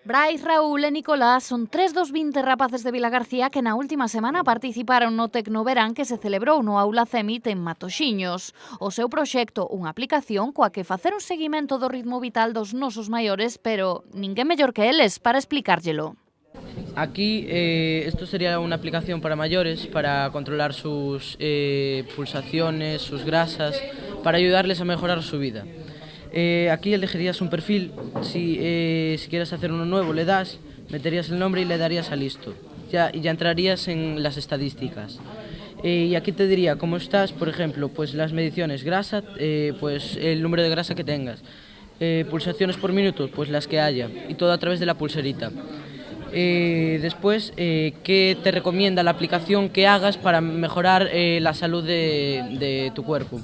Brais, Raúl e Nicolás son tres dos 20 rapaces de Vilagarcía que na última semana participaron no Tecnoverán que se celebrou no Aula Cemit en Matoxiños. O seu proxecto, unha aplicación coa que facer un seguimento do ritmo vital dos nosos maiores, pero ninguén mellor que eles para explicárllelo. Aquí esto sería una aplicación para mayores, para controlar sus pulsaciones, sus grasas, para ayudarles a mejorar su vida. Aquí elegirías un perfil, si quieres hacer uno nuevo le das, meterías el nombre y le darías a listo. Y ya entrarías en las estadísticas. Y aquí te diría cómo estás, por ejemplo, pues las mediciones, grasa, pues el número de grasa que tengas, pulsaciones por minuto, pues las que haya, y todo a través de la pulserita. Después, ¿qué te recomienda la aplicación que hagas para mejorar la salud de tu cuerpo?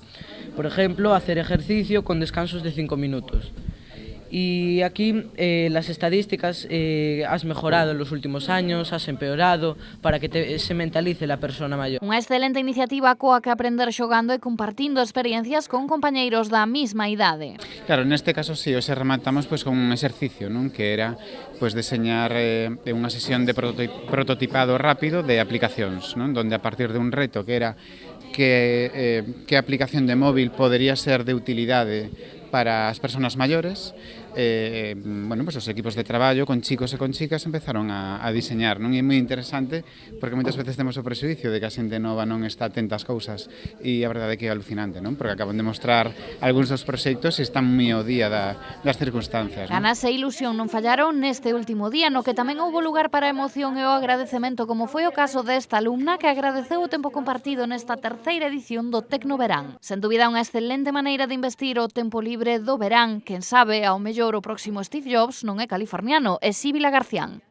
Por ejemplo, hacer ejercicio con descansos de 5 minutos. Y aquí las estadísticas has mejorado en los últimos años, has empeorado, para que se mentalice la persona maior. Unha excelente iniciativa coa que aprender xogando e compartindo experiencias con compañeiros da mesma idade. Claro, neste caso sí, hoxe rematamos con un exercicio, non? Que era deseñar unha sesión de prototipado rápido de aplicacións, non? Donde a partir de un reto que era que aplicación de móvil podería ser de utilidade para as persoas maiores, os equipos de traballo con chicos e con chicas empezaron a diseñar, non? E é moi interesante porque moitas veces temos o prexuicio de que a xente nova non está atenta ás cousas e a verdade é que é alucinante, non? Porque acaban de mostrar algúns dos proxectos e están moi ao día das circunstancias, non? Ganas e ilusión non fallaron neste último día, no que tamén houbo lugar para a emoción e o agradecemento, como foi o caso desta alumna que agradeceu o tempo compartido nesta terceira edición do Tecnoverán. Sen dúbida unha excelente maneira de investir o tempo libre do verán, quen sabe, ao mellor o próximo Steve Jobs non é californiano, é si vilagarcián.